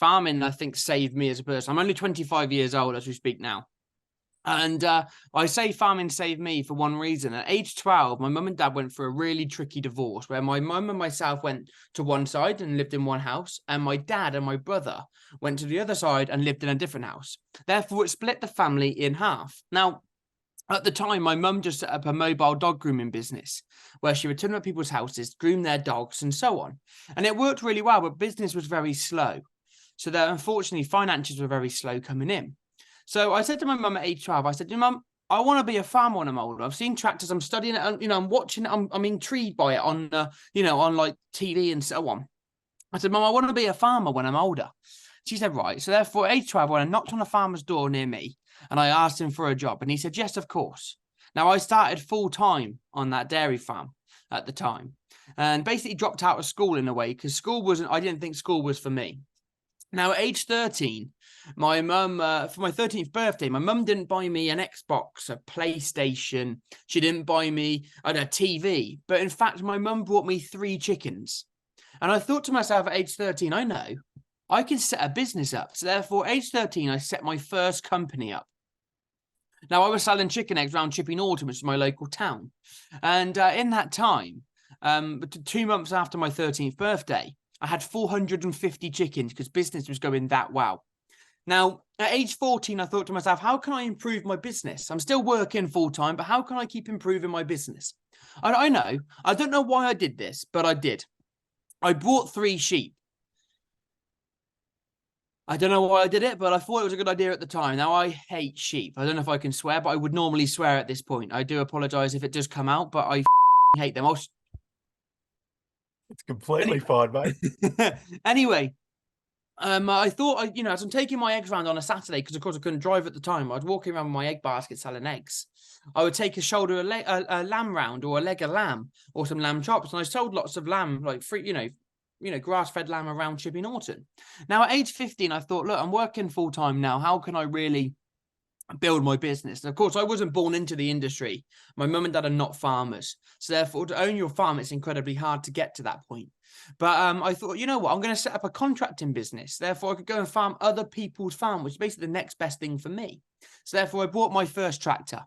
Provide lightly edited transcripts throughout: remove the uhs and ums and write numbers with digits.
farming, I think, saved me as a person. I'm only 25 years old as we speak now. And I say farming saved me for one reason. At age 12, my mum and dad went through a really tricky divorce where my mum and myself went to one side and lived in one house, and my dad and my brother went to the other side and lived in a different house. Therefore, it split the family in half. Now, at the time, my mum just set up a mobile dog grooming business where she would turn up people's houses, groom their dogs, and so on. And it worked really well, but business was very slow. So that unfortunately, finances were very slow coming in. So I said to my mum at age 12, I said, Mum, I want to be a farmer when I'm older. I've seen tractors, I'm studying it, I'm watching it, I'm intrigued by it on, on like TV and so on. I said, Mum, I want to be a farmer when I'm older. She said, right. So therefore, at age 12, when I knocked on a farmer's door near me and I asked him for a job, and he said, yes, of course. Now, I started full time on that dairy farm at the time and basically dropped out of school in a way because I didn't think school was for me. Now, at age 13, my mum, for my 13th birthday, my mum didn't buy me an Xbox, a PlayStation. She didn't buy me a TV. But in fact, my mum bought me 3 chickens. And I thought to myself at age 13, I know, I can set a business up. So therefore, at age 13, I set my first company up. Now, I was selling chicken eggs around Chipping Norton, which is my local town. And in that time, 2 months after my 13th birthday, I had 450 chickens because business was going that well. Now, at age 14, I thought to myself, how can I improve my business? I'm still working full time, but how can I keep improving my business? I know. I don't know why I did this, but I did. I bought 3 sheep. I don't know why I did it, but I thought it was a good idea at the time. Now, I hate sheep. I don't know if I can swear, but I would normally swear at this point. I do apologize if it does come out, but I hate them. It's completely fine, mate. Anyway, I thought, as I'm taking my eggs around on a Saturday, because of course I couldn't drive at the time, I was walking around with my egg basket selling eggs. I would take a shoulder a lamb round or a leg of lamb or some lamb chops, and I sold lots of lamb, like free, grass-fed lamb around Chipping Norton. Now, at age 15, I thought, look, I'm working full-time now. How can I really build my business? And of course, I wasn't born into the industry. My mum and dad are not farmers. So therefore, to own your farm, it's incredibly hard to get to that point. But I thought, you know what? I'm going to set up a contracting business. Therefore, I could go and farm other people's farm, which is basically the next best thing for me. So therefore, I bought my first tractor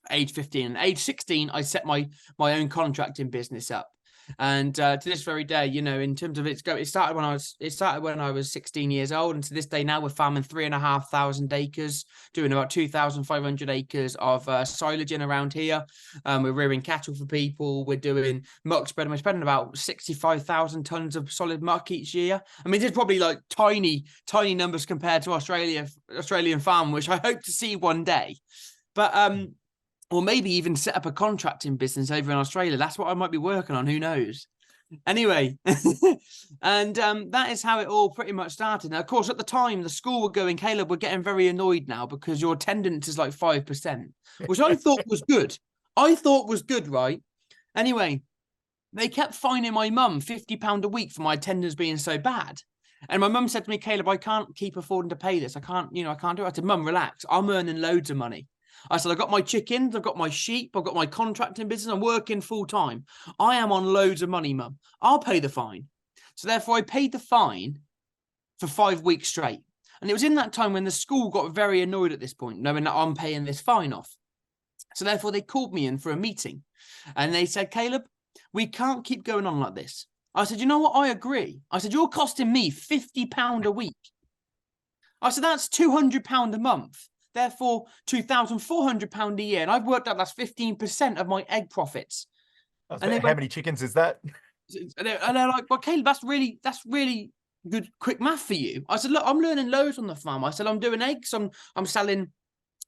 at age 15. And at age 16, I set my own contracting business up. And to this very day, in terms of it started when I was 16 years old, and to this day now we're farming 3,500 acres, doing about 2,500 acres of silaging around here. We're rearing cattle for people. We're doing muck spreading. We're spreading about 65,000 tons of solid muck each year. I mean, it's probably like tiny numbers compared to Australian farm, which I hope to see one day. But or maybe even set up a contracting business over in Australia. That's what I might be working on. Who knows? Anyway, and that is how it all pretty much started. Now, of course, at the time, the school were going, Kaleb, we're getting very annoyed now because your attendance is like 5%, which I thought was good. Right? Anyway, they kept fining my mum £50 a week for my attendance being so bad. And my mum said to me, Kaleb, I can't keep affording to pay this. I can't do it. I said, Mum, relax. I'm earning loads of money. I said, I've got my chickens, I've got my sheep, I've got my contracting business, I'm working full time. I am on loads of money, Mum. I'll pay the fine. So therefore, I paid the fine for 5 weeks straight. And it was in that time when the school got very annoyed at this point, knowing that I'm paying this fine off. So therefore, they called me in for a meeting. And they said, Kaleb, we can't keep going on like this. I said, you know what? I agree. I said, you're costing me £50 a week. I said, that's £200 a month. Therefore, £2,400 a year. And I've worked out that's 15% of my egg profits. And how many chickens is that? And they're like, well, Kaleb, that's really good, quick math for you. I said, look, I'm learning loads on the farm. I said, I'm doing eggs. I'm selling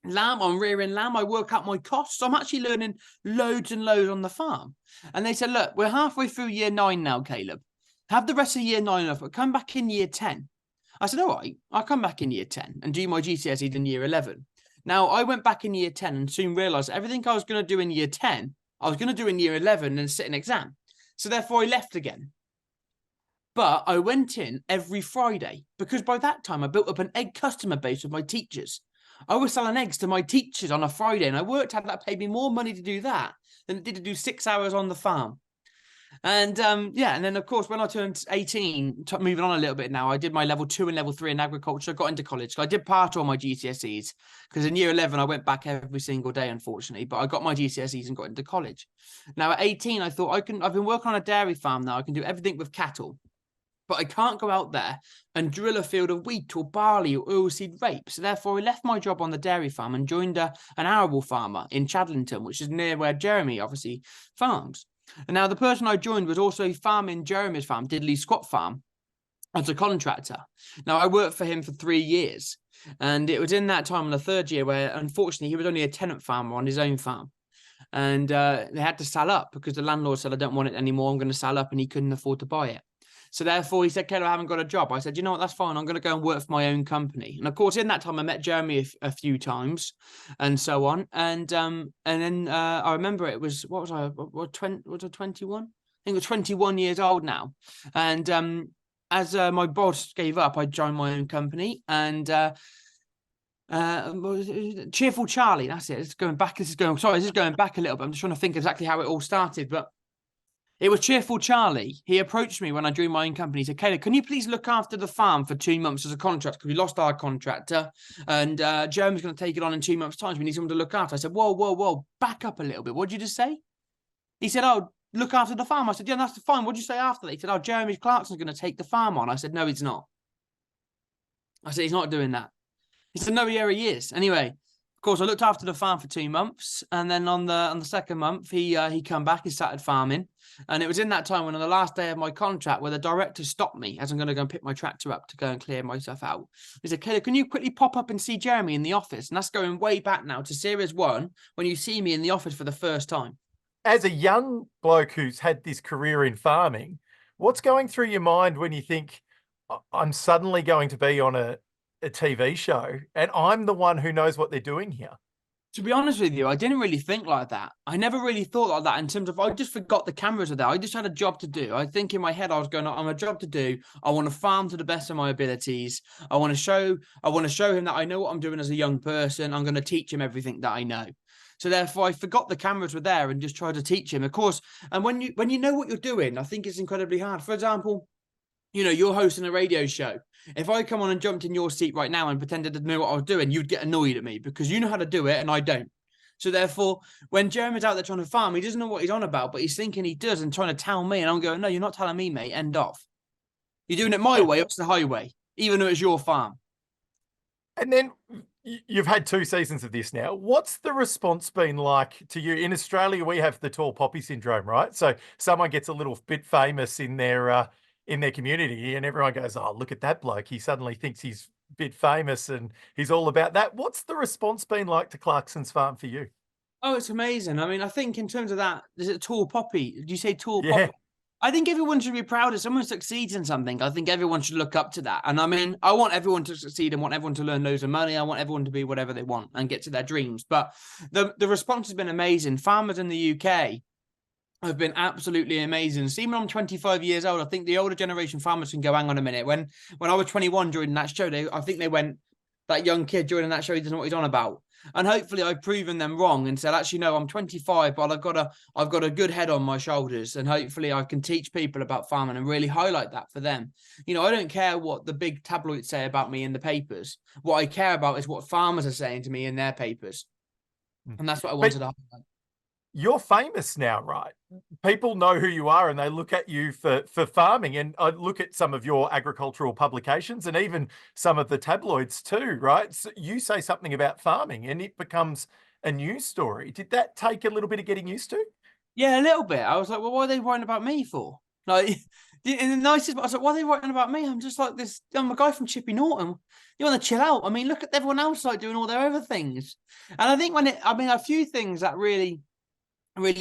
lamb. I'm rearing lamb. I work out my costs. I'm actually learning loads and loads on the farm. And they said, look, we're halfway through year 9 now, Kaleb. Have the rest of year 9 off, but come back in year 10. I said, all right, I'll come back in year 10 and do my GCSEs in year 11. Now, I went back in year 10 and soon realised everything I was going to do in year 10, I was going to do in year 11 and sit an exam. So therefore, I left again. But I went in every Friday because by that time, I built up an egg customer base with my teachers. I was selling eggs to my teachers on a Friday, and I worked out that paid me more money to do that than it did to do 6 hours on the farm. And yeah, and then of course when I turned 18, moving on a little bit now, I did my level 2 and level 3 in agriculture. I got into college. I did part all my GCSEs because in year 11 I went back every single day, unfortunately. But I got my GCSEs and got into college. Now at 18, I thought I've been working on a dairy farm now. I can do everything with cattle. But I can't go out there and drill a field of wheat or barley or oilseed rape. So therefore, I left my job on the dairy farm and joined an arable farmer in Chadlington, which is near where Jeremy obviously farms. And now the person I joined was also farming Jeremy's farm, Diddley Squat Farm, as a contractor. Now, I worked for him for 3 years. And it was in that time, in the third year, where unfortunately he was only a tenant farmer on his own farm. And they had to sell up because the landlord said, I don't want it anymore. I'm going to sell up. And he couldn't afford to buy it. So therefore, he said, Kaleb, I haven't got a job. I said, you know what, that's fine. I'm going to go and work for my own company. And of course, in that time, I met Jeremy a few times and so on. And then I remember it was, what was I, was I 21? I think I was 21 years old now. And as my boss gave up, I joined my own company. And Cheerful Charlie, that's it. This is going back a little bit. I'm just trying to think exactly how it all started. But it was Cheerful Charlie. He approached me when I joined my own company. He said, Kaleb, can you please look after the farm for 2 months as a contract? Because we lost our contractor and Jeremy's going to take it on in 2 months' time. So we need someone to look after. I said, whoa, back up a little bit. What did you just say? He said, oh, look after the farm. I said, yeah, that's fine. What did you say after that? He said, oh, Jeremy Clarkson's going to take the farm on. I said, no, he's not. I said, he's not doing that. He said, no, yeah, he is. Anyway, of course, I looked after the farm for 2 months. And then on the second month, he come back, he started farming. And it was in that time when on the last day of my contract where the director stopped me as I'm going to go and pick my tractor up to go and clear myself out. He said, Kaleb, can you quickly pop up and see Jeremy in the office? And that's going way back now to series 1 when you see me in the office for the first time. As a young bloke who's had this career in farming, what's going through your mind when you think, I'm suddenly going to be on a TV show and I'm the one who knows what they're doing here? To be honest with you, I didn't really think like that. I never really thought like that in terms of I just forgot the cameras were there. I just had a job to do. I think in my head I was going, I'm a job to do. I want to farm to the best of my abilities. I want to show him that I know what I'm doing as a young person. I'm going to teach him everything that I know. So therefore, I forgot the cameras were there and just tried to teach him. Of course, and when you know what you're doing, I think it's incredibly hard. For example, you're hosting a radio show. If I come on and jumped in your seat right now and pretended to know what I was doing, you'd get annoyed at me because you know how to do it and I don't. So therefore, when Jeremy's out there trying to farm, he doesn't know what he's on about, but he's thinking he does and trying to tell me. And I'm going, no, you're not telling me, mate. End off. You're doing it my way, it's the highway, even though it's your farm. And then you've had 2 seasons of this now. What's the response been like to you? In Australia, we have the tall poppy syndrome, right? So someone gets a little bit famous in their community and everyone goes, oh, look at that bloke. He suddenly thinks he's a bit famous and he's all about that. What's the response been like to Clarksons Farm for you? Oh, it's amazing. I mean, I think in terms of that, is it tall poppy? Did you say tall Yeah. poppy? I think everyone should be proud if someone succeeds in something. I think everyone should look up to that. And I mean, I want everyone to succeed and want everyone to learn loads of money. I want everyone to be whatever they want and get to their dreams. But the response has been amazing. Farmers in the UK have been absolutely amazing. See, when I'm 25 years old, I think the older generation farmers can go, hang on a minute. When I was 21 during that show, I think they went, that young kid joining that show, he doesn't know what he's on about. And hopefully I've proven them wrong and said, actually, no, I'm 25, but I've got a good head on my shoulders. And hopefully I can teach people about farming and really highlight that for them. I don't care what the big tabloids say about me in the papers. What I care about is what farmers are saying to me in their papers. And that's what I wanted to highlight. You're famous now, right? People know who you are and they look at you for farming. And I look at some of your agricultural publications and even some of the tabloids too, right? So you say something about farming and it becomes a news story. Did that take a little bit of getting used to? Yeah, a little bit. I was like, well, what are they writing about me for? Like, in the nicest, I was like, what are they writing about me? I'm just like this, I'm a guy from Chippy Norton. You want to chill out? I mean, look at everyone else like doing all their other things. And I think a few things that really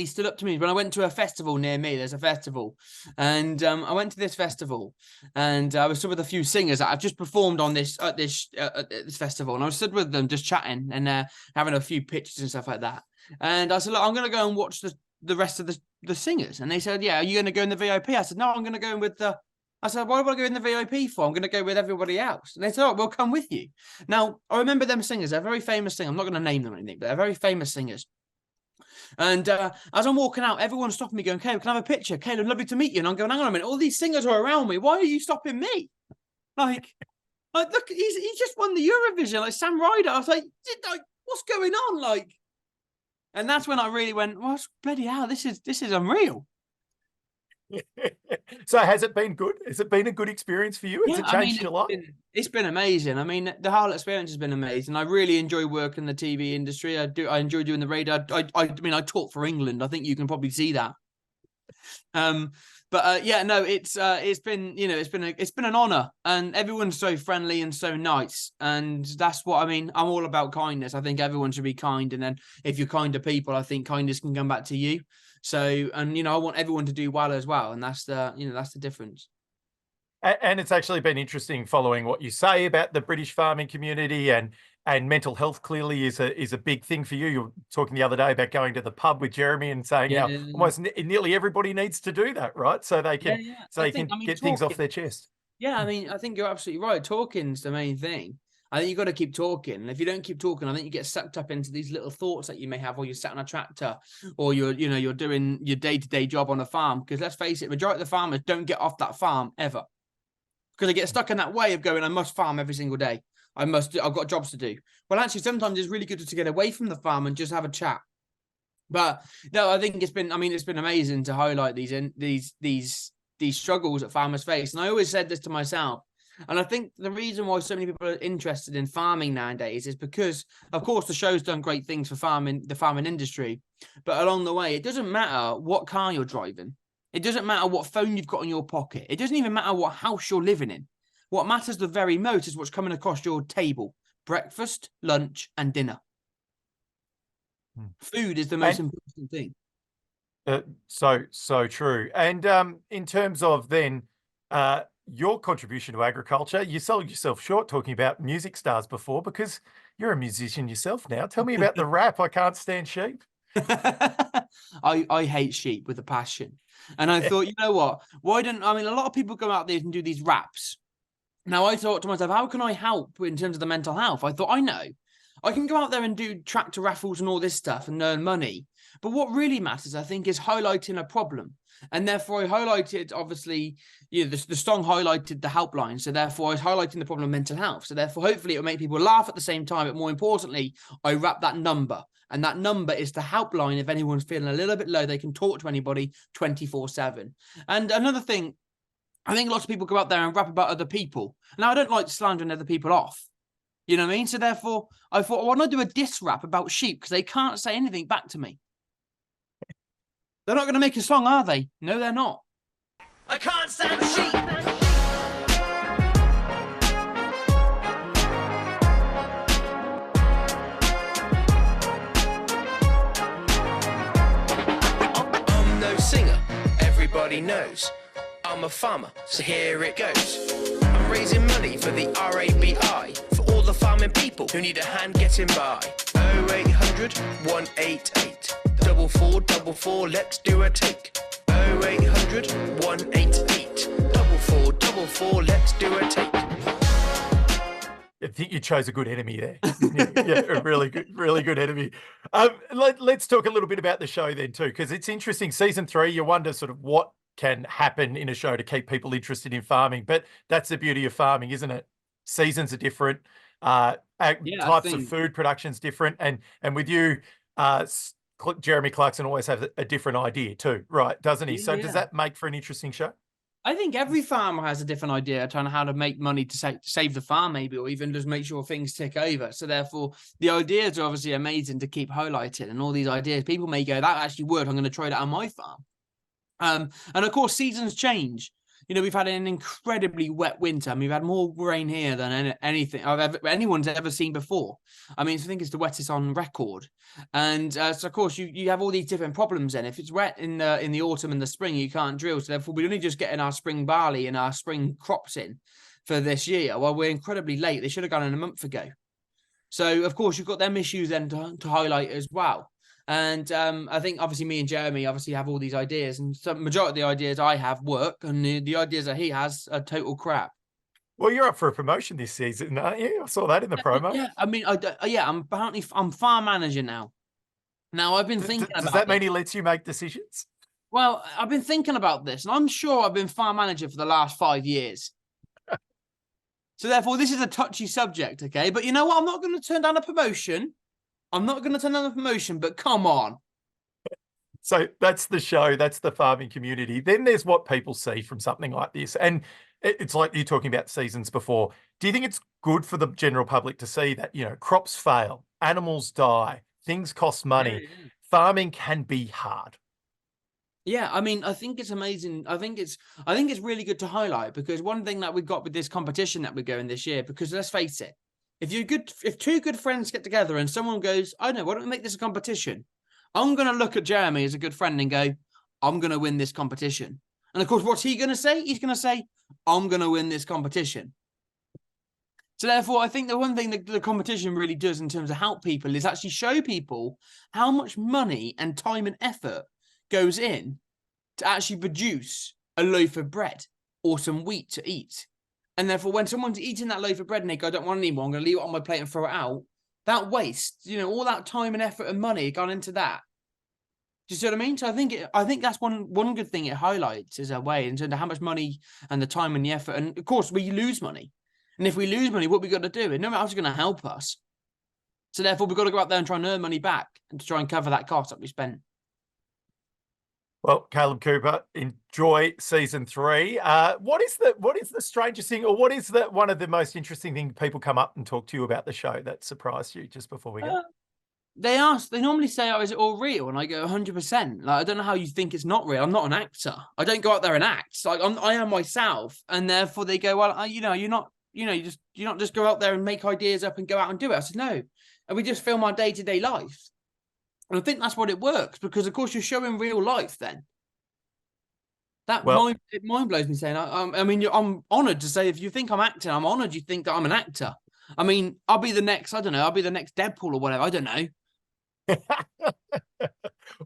stood up to me when I went to a festival near me. There's a festival, and I went to this festival, and I was stood with a few singers that I've just performed on this festival, and I was stood with them just chatting and having a few pictures and stuff like that. And I said, look, I'm going to go and watch the rest of the singers, and they said, yeah, are you going to go in the VIP? I said, no, I'm going to go in with the. I said, why would I go in the VIP for? I'm going to go with everybody else. And they said, oh, we'll come with you. Now, I remember them singers. They're very famous singers. I'm not going to name them or anything, but they're very famous singers. And as I'm walking out, everyone's stopping me going, Caleb, can I have a picture? Caleb, lovely to meet you. And I'm going, hang on a minute, all these singers are around me. Why are you stopping me? Like look, he's just won the Eurovision, like Sam Ryder. I was like, what's going on? Like, and that's when I really went, well, bloody hell, this is unreal. So has it been good? Has it been a good experience for you? Has it changed your life? It's been amazing. I mean, the whole experience has been amazing. I really enjoy working in the TV industry. I enjoy doing the radio. I mean, I talk for England. I think you can probably see that. Yeah, no, it's been, you know, it's been an honor, and everyone's so friendly and so nice, and that's what I mean. I'm all about kindness. I think everyone should be kind, and then if you're kind to people, I think kindness can come back to you. So, and you know, I want everyone to do well as well, and that's the difference. And it's actually been interesting following what you say about the British farming community, and mental health clearly is a big thing for you. You were talking the other day about going to the pub with Jeremy and saying, Yeah. almost nearly everybody needs to do that, right? So they can, get things off their chest. Yeah, I mean, I think you're absolutely right. Talking's the main thing. I think you've got to keep talking. And if you don't keep talking, I think you get sucked up into these little thoughts that you may have, or you're sat on a tractor, or you're doing your day-to-day job on a farm. Because let's face it, majority of the farmers don't get off that farm ever. Because they get stuck in that way of going, I must farm every single day. I've got jobs to do. Well, actually, sometimes it's really good to get away from the farm and just have a chat. But no, I think it's been amazing to highlight these struggles that farmers face. And I always said this to myself. And I think the reason why so many people are interested in farming nowadays is because, of course, the show's done great things for the farming industry. But along the way, it doesn't matter what car you're driving. It doesn't matter what phone you've got in your pocket. It doesn't even matter what house you're living in. What matters the very most is what's coming across your table: breakfast, lunch, and dinner. Food is the most important thing. So true. And in terms of then your contribution to agriculture, you sold yourself short talking about music stars before, because you're a musician yourself now. Tell me about the rap, I Can't Stand Sheep. I hate sheep with a passion. And I thought, you know what? A lot of people go out there and do these raps. Now, I thought to myself, how can I help in terms of the mental health? I thought, I know. I can go out there and do tractor raffles and all this stuff and earn money. But what really matters, I think, is highlighting a problem. And therefore, I highlighted, obviously, the song highlighted the helpline. So therefore, I was highlighting the problem of mental health. So therefore, hopefully, it will make people laugh at the same time. But more importantly, I wrap that number. And that number is the helpline. If anyone's feeling a little bit low, they can talk to anybody 24/7. And another thing, I think lots of people go out there and rap about other people. Now, I don't like slandering other people off. You know what I mean? So therefore, I thought, why not do a diss rap about sheep? Because they can't say anything back to me. They're not going to make a song, are they? No, they're not. I can't stand sheep. I'm no singer, everybody knows. I'm a farmer, so here it goes. I'm raising money for the RABI, for all the farming people who need a hand getting by. 0800 188 4444, let's do a take. 0800 188 4444, let's do a take. I think you chose a good enemy there. Yeah, a really good enemy. Let's talk a little bit about the show then too, because it's interesting. Season 3, you wonder sort of what can happen in a show to keep people interested in farming, but that's the beauty of farming, isn't it? Seasons are different, types of food production's different, and with you, Jeremy Clarkson always has a different idea too, right? Doesn't he? So does that make for an interesting show? I think every farmer has a different idea on how to make money to save the farm, maybe, or even just make sure things tick over. So therefore, the ideas are obviously amazing to keep highlighted, and all these ideas, people may go, that actually worked, I'm going to try that on my farm. And of course, seasons change. You know, we've had an incredibly wet winter. I mean, we've had more rain here than anything anyone's ever seen before. I mean, I think it's the wettest on record. And so, of course, you have all these different problems then. If it's wet in the autumn and the spring, you can't drill. So therefore, we're only just getting our spring barley and our spring crops in for this year. Well, we're incredibly late. They should have gone in a month ago. So, of course, you've got them issues then to highlight as well. And I think obviously me and Jeremy obviously have all these ideas, and some majority of the ideas I have work, and the ideas that he has are total crap. Well, you're up for a promotion this season, aren't you? I saw that in the promo. Yeah, I mean, I'm farm manager now. Now, I've been thinking Does about that mean it. he lets you make decisions? Well, I've been thinking about this, and I'm sure I've been farm manager for the last 5 years. So therefore, this is a touchy subject, okay? But you know what? I'm not going to turn down a promotion. I'm not going to turn down a promotion, but come on. So that's the show. That's the farming community. Then there's what people see from something like this. And it's like you're talking about seasons before. Do you think it's good for the general public to see that, crops fail, animals die, things cost money? Yeah. Farming can be hard. Yeah, I mean, I think it's amazing. I think it's really good to highlight, because one thing that we've got with this competition that we're going this year, because let's face it, if two good friends get together and someone goes, I know, why don't we make this a competition? I'm going to look at Jeremy as a good friend and go, I'm going to win this competition. And of course, what's he going to say? He's going to say, I'm going to win this competition. So therefore, I think the one thing that the competition really does in terms of help people is actually show people how much money and time and effort goes in to actually produce a loaf of bread or some wheat to eat. And therefore, when someone's eating that loaf of bread and they go, I don't want any more, I'm going to leave it on my plate and throw it out, that waste, all that time and effort and money gone into that. Do you see what I mean? So I think that's one good thing it highlights is a way in terms of how much money and the time and the effort. And of course, we lose money. And if we lose money, what we got to do? And no one else is going to help us. So therefore, we've got to go out there and try and earn money back and to try and cover that cost that we spent. Well, Kaleb Cooper, enjoy season 3. What is the strangest thing, or what is one of the most interesting things people come up and talk to you about the show that surprised you just before we go? They normally say, oh, is it all real? And I go 100%. Like, I don't know how you think it's not real. I'm not an actor. I don't go out there and act. Like, I am myself. And therefore they go, well, you not just go out there and make ideas up and go out and do it. I said, no. And we just film our day-to-day life. And I think that's what it works, because, of course, you're showing real life then. It mind blows me saying, I'm honoured to say, if you think I'm acting, I'm honoured you think that I'm an actor. I mean, I'll be the next Deadpool or whatever. I don't know.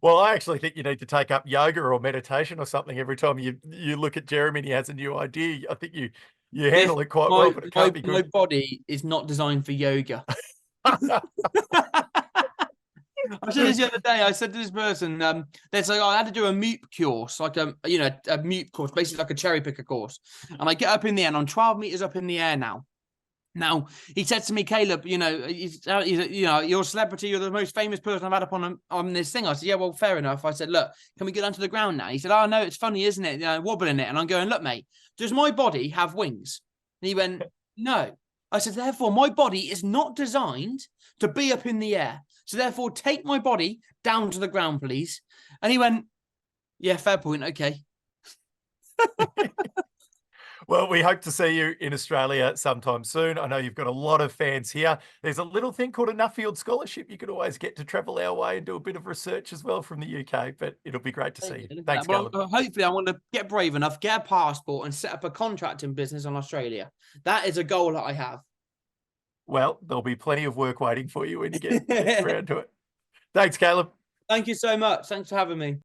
Well, I actually think you need to take up yoga or meditation or something every time you look at Jeremy and he has a new idea. I think you handle it quite well, but it can't be good. My body is not designed for yoga. I said this the other day. I said to this person, they say, I had to do a mute course, like a mute course, basically like a cherry picker course. And I get up in the air, and I'm 12 meters up in the air now. Now, he said to me, Kaleb, you're a celebrity. You're the most famous person I've had up on this thing. I said, yeah, well, fair enough. I said, look, can we get onto the ground now? He said, oh, no, it's funny, isn't it? Wobbling it. And I'm going, look, mate, does my body have wings? And he went, no. I said, therefore, my body is not designed to be up in the air. So therefore, take my body down to the ground, please. And he went, yeah, fair point. Okay. Well, we hope to see you in Australia sometime soon. I know you've got a lot of fans here. There's a little thing called a Nuffield Scholarship. You could always get to travel our way and do a bit of research as well from the UK, but it'll be great to see you. Thanks, Kaleb. Hopefully, I want to get brave enough, get a passport and set up a contracting business in Australia. That is a goal that I have. Well, there'll be plenty of work waiting for you when you get around to it. Thanks, Kaleb. Thank you so much. Thanks for having me.